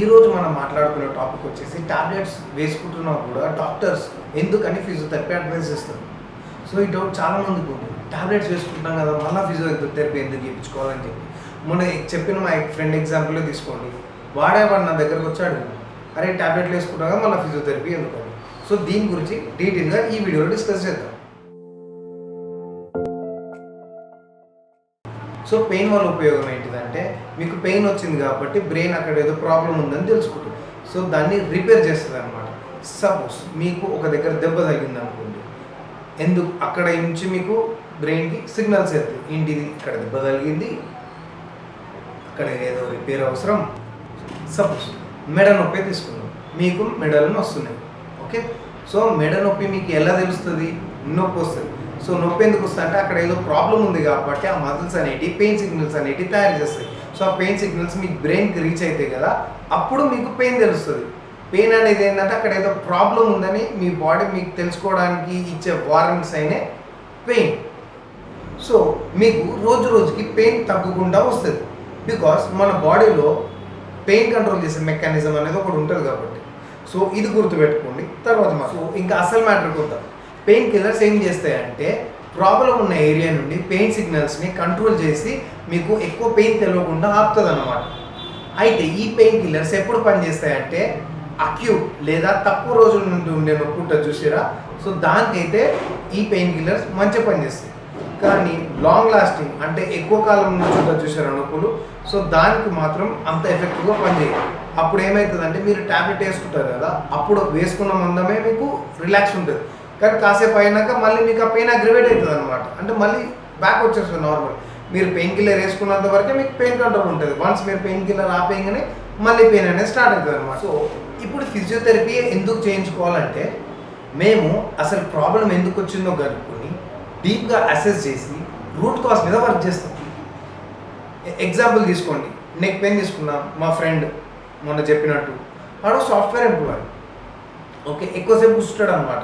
ఈరోజు మనం మాట్లాడుకునే టాపిక్ వచ్చేసి టాబ్లెట్స్ వేసుకుంటున్నా కూడా డాక్టర్స్ ఎందుకని ఫిజియోథెరపీ అడ్వైస్ చేస్తారు. సో ఈ డౌట్ చాలా మందికి ఉంది. టాబ్లెట్స్ వేసుకుంటాం కదా, మళ్ళీ ఫిజియోథెరపీ ఎందుకు చేయించుకోవాలని చెప్పి. మొన్న చెప్పిన మా ఫ్రెండ్ ఎగ్జాంపుల్లో తీసుకోండి. వాడు నా దగ్గరకు వచ్చాడు, అరే టాబ్లెట్లు వేసుకుంటాం కదా మళ్ళీ ఫిజియోథెరపీ ఎందుకని. సో దీని గురించి డీటెయిల్గా ఈ వీడియోలో డిస్కస్ చేద్దాం. సో పెయిన్ వల్ల ఉపయోగం ఏంటిదంటే, మీకు పెయిన్ వచ్చింది కాబట్టి బ్రెయిన్ అక్కడ ఏదో ప్రాబ్లం ఉందని తెలుసుకుంటుంది. సో దాన్ని రిపేర్ చేస్తుంది అనమాట. సపోజ్ మీకు ఒక దగ్గర దెబ్బ తగిలింది అనుకోండి, ఎందుకు అక్కడ నుంచి మీకు బ్రెయిన్కి సిగ్నల్స్ వెళ్తాయి, ఏంటిది ఇక్కడ దెబ్బ తగిలింది, అక్కడ ఏదో రిపేర్ అవసరం. సపోజ్ మెడ నొప్పి తీసుకున్నాం, మీకు మెడలు వస్తున్నాయి. ఓకే, సో మెడ నొప్పి మీకు ఎలా తెలుస్తుంది? నొప్పి వస్తుంది. సో నొప్పి ఎందుకు వస్తుంది అంటే అక్కడ ఏదో ప్రాబ్లం ఉంది కాబట్టి ఆ మజిల్స్ అనేటివి పెయిన్ సిగ్నల్స్ అనేటివి తయారు చేస్తాయి. సో ఆ పెయిన్ సిగ్నల్స్ మీ బ్రెయిన్కి రీచ్ అవుతాయి కదా, అప్పుడు మీకు పెయిన్ తెలుస్తుంది. పెయిన్ అనేది ఏంటంటే అక్కడ ఏదో ప్రాబ్లం ఉందని మీ బాడీ మీకు తెలుసుకోవడానికి ఇచ్చే వార్నింగ్స్ అయినే పెయిన్. సో మీకు రోజు రోజుకి పెయిన్ తగ్గకుండా వస్తుంది. బికాస్ మన బాడీలో పెయిన్ కంట్రోల్ చేసే మెకానిజం అనేది ఒకటి ఉంటుంది కాబట్టి. సో ఇది గుర్తుపెట్టుకోండి. తర్వాత సో ఇంకా అసలు మ్యాటర్కి వద్దాం. పెయిన్ కిల్లర్స్ ఏం చేస్తాయంటే ప్రాబ్లం ఉన్న ఏరియా నుండి పెయిన్ సిగ్నల్స్ని కంట్రోల్ చేసి మీకు ఎక్కువ పెయిన్ తెలియకుండా ఆపుతుంది అన్నమాట. అయితే ఈ పెయిన్ కిల్లర్స్ ఎప్పుడు పనిచేస్తాయంటే అక్యూట్ లేదా తక్కువ రోజుల నుండి ఉండే నొప్పి ఉంటుంది చూసారా, సో దానికైతే ఈ పెయిన్ కిల్లర్స్ మంచిగా పనిచేస్తాయి. కానీ లాంగ్ లాస్టింగ్ అంటే ఎక్కువ కాలం నుంచి ఉంటుంది చూసారా నొప్పులు, సో దానికి మాత్రం అంత ఎఫెక్టివ్గా పనిచేయదు. అప్పుడు ఏమవుతుందంటే మీరు ట్యాబ్లెట్ వేసుకుంటారు కదా, అప్పుడు వేసుకున్న మందమే మీకు రిలాక్స్ ఉంటుంది. కానీ కాసేపు అయినాక మళ్ళీ మీకు ఆ పెయిన్ అగ్రివేట్ అవుతుంది అనమాట. అంటే మళ్ళీ బ్యాక్ వచ్చేస్తుంది నార్మల్. మీరు పెయిన్ కిల్లర్ వేసుకున్నంత వరకే మీకు పెయిన్ కంట్రోల్ ఉంటుంది. వన్స్ మీరు పెయిన్ కిల్లర్ ఆపేయగానే మళ్ళీ పెయిన్ అనేది స్టార్ట్ అవుతుంది అనమాట. సో ఇప్పుడు ఫిజియోథెరపీ ఎందుకు చేయించుకోవాలంటే, మేము అసలు ప్రాబ్లం ఎందుకు వచ్చిందో కనుక్కొని డీప్గా అసెస్ చేసి రూట్ కాజ్ మీద వర్క్ చేస్తాం. ఎగ్జాంపుల్ తీసుకోండి, నెక్ పెయిన్ తీసుకున్నాం. మా ఫ్రెండ్ మొన్న చెప్పినట్టు వాడు సాఫ్ట్వేర్ ఎంప్లాయ్. ఓకే, ఎక్కువసేపు కూర్చుంటాడు అనమాట.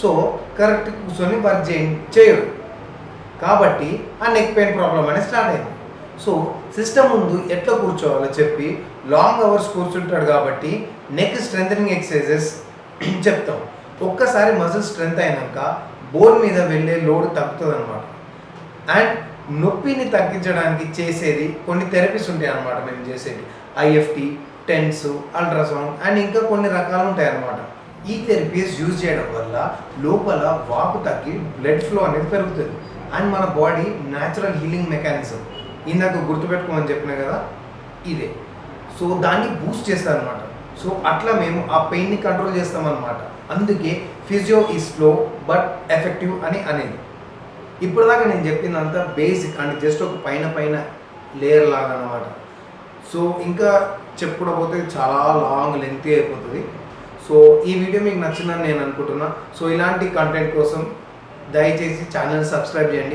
సో కరెక్ట్ కూర్చొని వర్క్ చేయడు కాబట్టి ఆ నెక్ పెయిన్ ప్రాబ్లం అనేది స్టార్ట్ అయింది. సో సిస్టమ్ ముందు ఎట్లా కూర్చోవాలో చెప్పి లాంగ్ అవర్స్ కూర్చుంటాడు కాబట్టి నెక్ స్ట్రెంథనింగ్ ఎక్సర్సైజెస్ చెప్తాం. ఒక్కసారి మజిల్ స్ట్రెంత్ అయినాక బోన్ మీద వెళ్ళే లోడ్ తగ్గుతుంది అనమాట. అండ్ నొప్పిని తగ్గించడానికి చేసేది కొన్ని థెరపీస్ ఉంటాయి అన్నమాట. మేము చేసేది ఐఎఫ్టి, టెన్స్, అల్ట్రాసౌండ్ అండ్ ఇంకా కొన్ని రకాలు ఉంటాయి అన్నమాట. ఈ థెరపీస్ యూజ్ చేయడం వల్ల లోపల వాపు తగ్గి బ్లడ్ ఫ్లో అనేది పెరుగుతుంది. అండ్ మన బాడీ న్యాచురల్ హీలింగ్ మెకానిజం ఇందాక గుర్తుపెట్టుకోమని చెప్పిన కదా, ఇదే. సో దాన్ని బూస్ట్ చేస్తారు అనమాట. సో అట్లా మేము ఆ పెయిన్ని కంట్రోల్ చేస్తామన్నమాట. అందుకే ఫిజియో ఈ స్లో బట్ ఎఫెక్టివ్ అని అనేది. ఇప్పటిదాకా నేను చెప్పిందంతా బేసిక్ అంటే జస్ట్ ఒక పైన లేయర్ లాగా అనమాట. సో ఇంకా చెప్పకపోతే చాలా లాంగ్ లెంతీ అయిపోతుంది. సో ఈ వీడియో మీకు నచ్చిందని నేను అనుకుంటున్నా. సో ఇలాంటి కంటెంట్ కోసం దయచేసి ఛానల్ సబ్స్క్రైబ్ చేయండి.